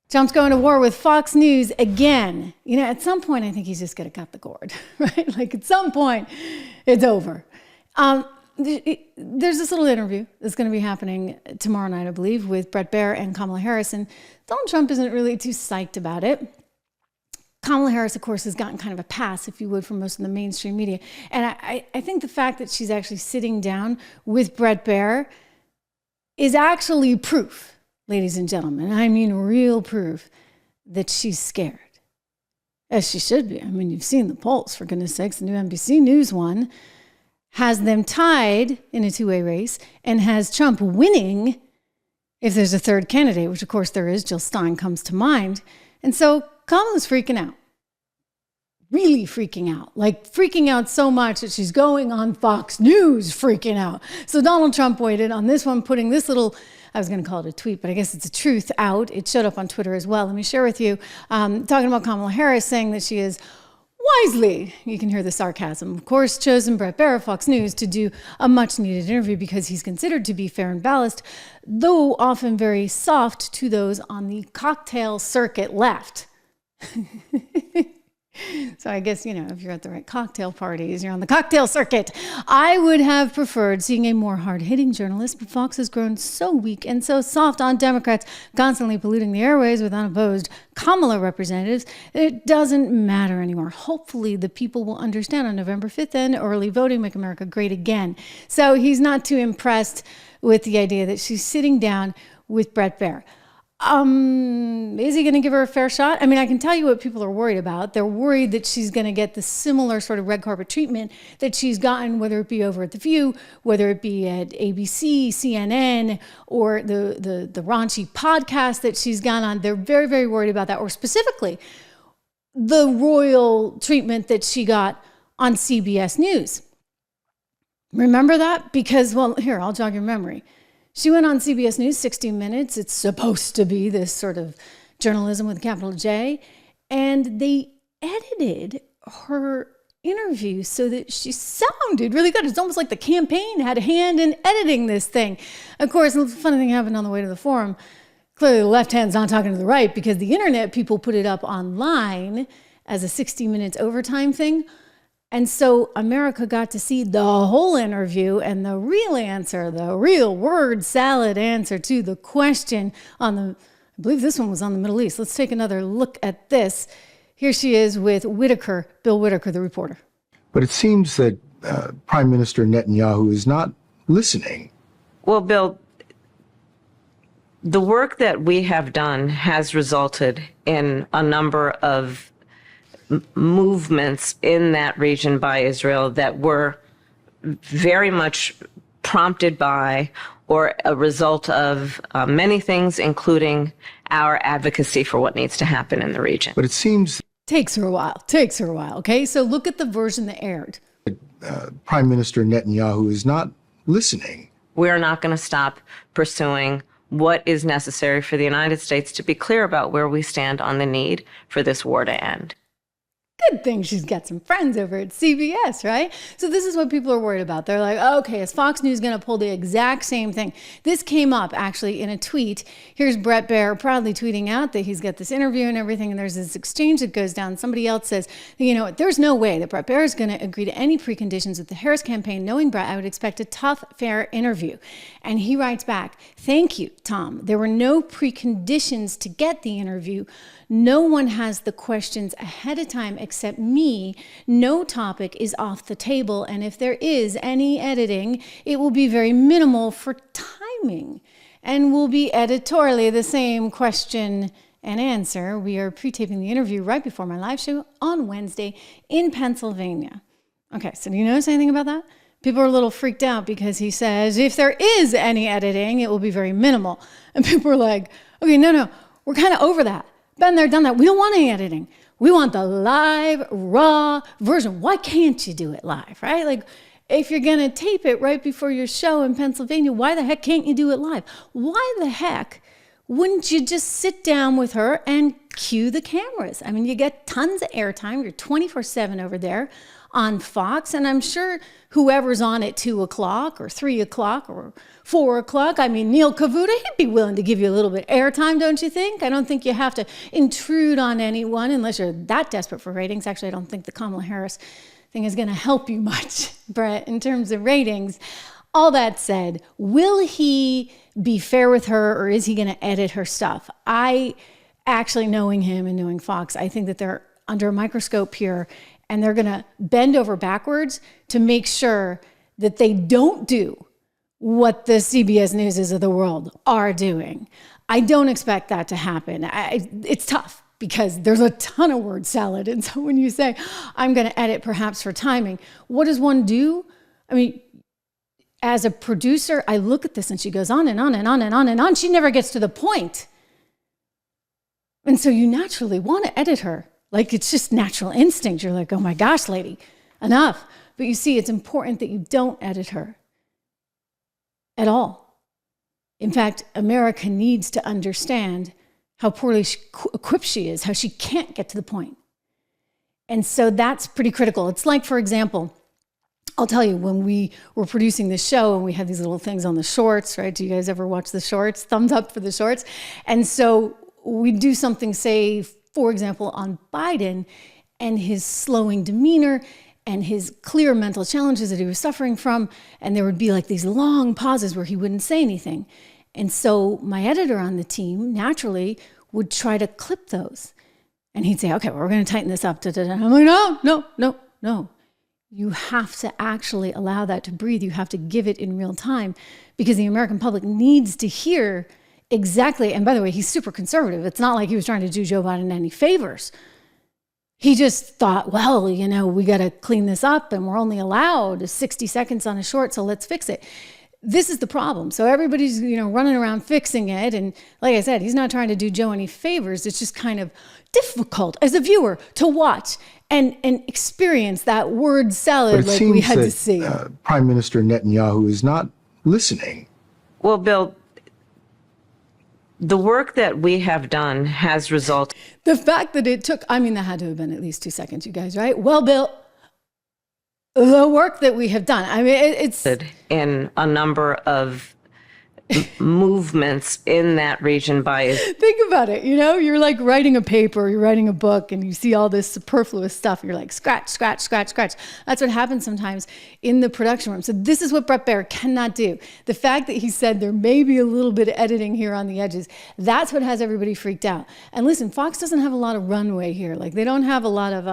Trump's going to war with Fox News again. You know, at some point, I think he's just going to cut the cord, right? Like at some point, it's over. There's this little interview that's going to be happening tomorrow night, I believe, with Baier and Kamala Harris. And Donald Trump isn't really too psyched about it. Kamala Harris, of course, has gotten kind of a pass, if you would, from most of the mainstream media. And I think the fact that she's actually sitting down with Baier is actually proof, ladies and gentlemen. I mean, real proof that she's scared. As she should be. I mean, you've seen the polls, for goodness sakes. The new NBC News one has them tied in a two-way race and has Trump winning if there's a third candidate, which of course there is. Jill Stein comes to mind. And so Kamala's freaking out. Really freaking out. Like freaking out so much that she's going on Fox News freaking out. So Donald Trump waited on this one, putting this little, I was going to call it a tweet, but I guess it's a truth out. It showed up on Twitter as well. Let me share with you, talking about Kamala Harris saying that she is wisely, you can hear the sarcasm, of course, chosen Baier of Fox News to do a much-needed interview because he's considered to be fair and balanced, though often very soft to those on the cocktail circuit left. So I guess, you know, if you're at the right cocktail parties, you're on the cocktail circuit. I would have preferred seeing a more hard-hitting journalist, but Fox has grown so weak and so soft on Democrats constantly polluting the airways with unopposed Kamala representatives that it doesn't matter anymore. Hopefully the people will understand on November 5th and early voting make America great again. So he's not too impressed with the idea that she's sitting down with Baier. Is he going to give her a fair shot? I mean, I can tell you what people are worried about. They're worried that she's going to get the similar sort of red carpet treatment that she's gotten, whether it be over at The View, whether it be at ABC, CNN, or the raunchy podcast that she's gone on. They're very, very worried about that, or specifically the royal treatment that she got on CBS News. Remember that? Because, well, here, I'll jog your memory. She went on CBS News, 60 Minutes. It's supposed to be this sort of journalism with a capital J. And they edited her interview so that she sounded really good. It's almost like the campaign had a hand in editing this thing. Of course, the funny thing happened on the way to the forum. Clearly, the left hand's not talking to the right because the internet people put it up online as a 60 Minutes overtime thing. And so America got to see the whole interview and the real answer, the real word salad answer to the question on the, I believe this one was on the Middle East. Let's take another look at this. Here she is with Whitaker, Bill Whitaker, the reporter. But it seems that Prime Minister Netanyahu is not listening. Well, Bill, the work that we have done has resulted in a number of movements in that region by Israel that were very much prompted by or a result of many things, including our advocacy for what needs to happen in the region. But it seems... Takes her a while, okay? So look at the version that aired. Prime Minister Netanyahu is not listening. We're not going to stop pursuing what is necessary for the United States to be clear about where we stand on the need for this war to end. Good thing she's got some friends over at CBS, right? So this is what people are worried about. They're like, okay, is Fox News going to pull the exact same thing? This came up actually in a tweet. Here's Baier proudly tweeting out that he's got this interview and everything, and there's this exchange that goes down. Somebody else says, you know, there's no way that Baier is going to agree to any preconditions with the Harris campaign. Knowing Brett, I would expect a tough, fair interview. And he writes back, thank you, Tom. There were no preconditions to get the interview. No one has the questions ahead of time except me. No topic is off the table. And if there is any editing, it will be very minimal for timing and will be editorially the same question and answer. We are pre-taping the interview right before my live show on Wednesday in Pennsylvania. Okay, so do you notice anything about that? People are a little freaked out because he says, if there is any editing, it will be very minimal. And people are like, okay, no, we're kind of over that. Been there, done that. We don't want any editing. We want the live, raw version. Why can't you do it live, right? Like, if you're going to tape it right before your show in Pennsylvania, why the heck can't you do it live? Why the heck wouldn't you just sit down with her and cue the cameras? I mean, you get tons of airtime. You're 24/7 over there on Fox. And I'm sure whoever's on at 2 o'clock or 3 o'clock or 4 o'clock, I mean, Neil Cavuto, he'd be willing to give you a little bit of airtime, don't you think? I don't think you have to intrude on anyone unless you're that desperate for ratings. Actually, I don't think the Kamala Harris thing is going to help you much, Brett, in terms of ratings. All that said, will he be fair with her, or is he going to edit her stuff? I actually, knowing him and knowing Fox, I think that they're under a microscope here, and they're going to bend over backwards to make sure that they don't do what the CBS Newses of the world are doing. I don't expect that to happen. It's tough because there's a ton of word salad. And so when you say, I'm going to edit perhaps for timing, what does one do? I mean, as a producer, I look at this and she goes on and on and on and on and on. She never gets to the point. And so you naturally want to edit her. Like, it's just natural instinct. You're like, oh my gosh, lady, enough. But you see, it's important that you don't edit her at all. In fact, America needs to understand how poorly equipped she is, how she can't get to the point. And so that's pretty critical. It's like, for example, I'll tell you, when we were producing this show and we had these little things on the shorts, right? Do you guys ever watch the shorts? Thumbs up for the shorts. And so we do something, say, for example, on Biden and his slowing demeanor and his clear mental challenges that he was suffering from. And there would be like these long pauses where he wouldn't say anything. And so my editor on the team naturally would try to clip those. And he'd say, okay, well, we're going to tighten this up. I'm like, no. You have to actually allow that to breathe. You have to give it in real time because the American public needs to hear exactly. And by the way, he's super conservative. It's not like he was trying to do Joe Biden any favors. He just thought, well, we got to clean this up and we're only allowed 60 seconds on a short, so let's fix it. This is the problem. So everybody's, running around fixing it. And like I said, he's not trying to do Joe any favors. It's just kind of difficult as a viewer to watch and experience that word salad like we had to see. Prime Minister Netanyahu is not listening. Well, Bill, the work that we have done has resulted. The fact that it took, that had to have been at least 2 seconds, you guys, right? Well, Bill, the work that we have done, it's in a number of movements in that region by. Think about it. You're like writing a paper, you're writing a book, and you see all this superfluous stuff. You're like, scratch. That's what happens sometimes in the production room. So this is what Brett Baier cannot do. The fact that he said there may be a little bit of editing here on the edges, that's what has everybody freaked out. And listen, Fox doesn't have a lot of runway here. Like, they don't have a lot of,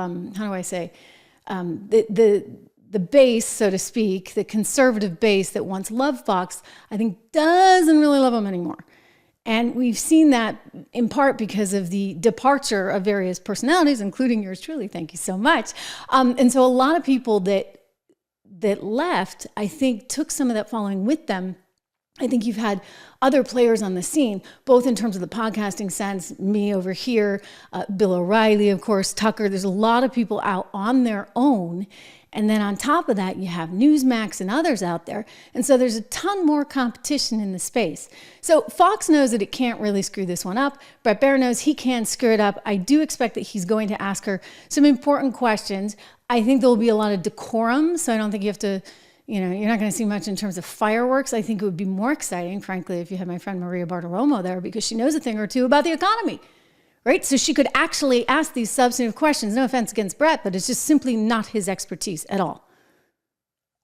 the base, so to speak, the conservative base that once loved Fox, I think doesn't really love them anymore. And we've seen that in part because of the departure of various personalities, including yours truly. Thank you so much. And so a lot of people that left, I think, took some of that following with them. I think you've had other players on the scene, both in terms of the podcasting sense, me over here, Bill O'Reilly, of course, Tucker. There's a lot of people out on their own. And then on top of that, you have Newsmax and others out there. And so there's a ton more competition in the space. So Fox knows that it can't really screw this one up. Brett Baier knows he can screw it up. I do expect that he's going to ask her some important questions. I think there'll be a lot of decorum. So I don't think you have to, you're not going to see much in terms of fireworks. I think it would be more exciting, frankly, if you had my friend Maria Bartiromo there, because she knows a thing or two about the economy. Right? So she could actually ask these substantive questions. No offense against Brett, but it's just simply not his expertise at all.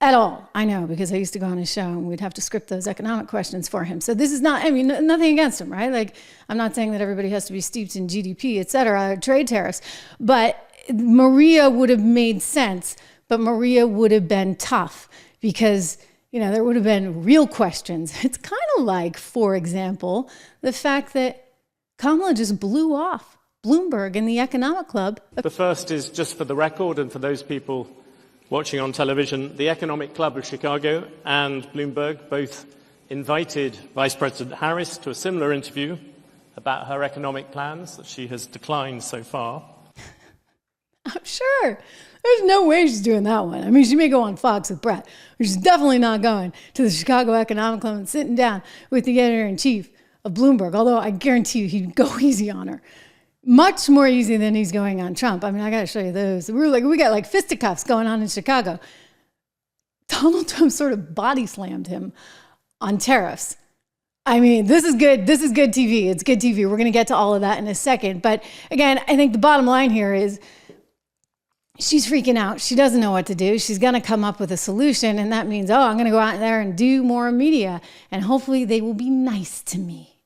At all. I know, because I used to go on his show and we'd have to script those economic questions for him. So this is not, nothing against him, right? Like, I'm not saying that everybody has to be steeped in GDP, et cetera, trade tariffs. But Maria would have made sense, but Maria would have been tough because, there would have been real questions. It's kind of like, for example, the fact that Kamala just blew off Bloomberg and the Economic Club. The first is just for the record and for those people watching on television. The Economic Club of Chicago and Bloomberg both invited Vice President Harris to a similar interview about her economic plans that she has declined so far. I'm sure. There's no way she's doing that one. She may go on Fox with Brett, but she's definitely not going to the Chicago Economic Club and sitting down with the editor-in-chief of Bloomberg, although I guarantee you he'd go easy on her. Much more easy than he's going on Trump. I mean, I got to show you those. We got like fisticuffs going on in Chicago. Donald Trump sort of body slammed him on tariffs. I mean, this is good. This is good TV. It's good TV. We're going to get to all of that in a second. But again, I think the bottom line here is she's freaking out. She doesn't know what to do. She's going to come up with a solution. And that means, I'm going to go out there and do more media. And hopefully they will be nice to me.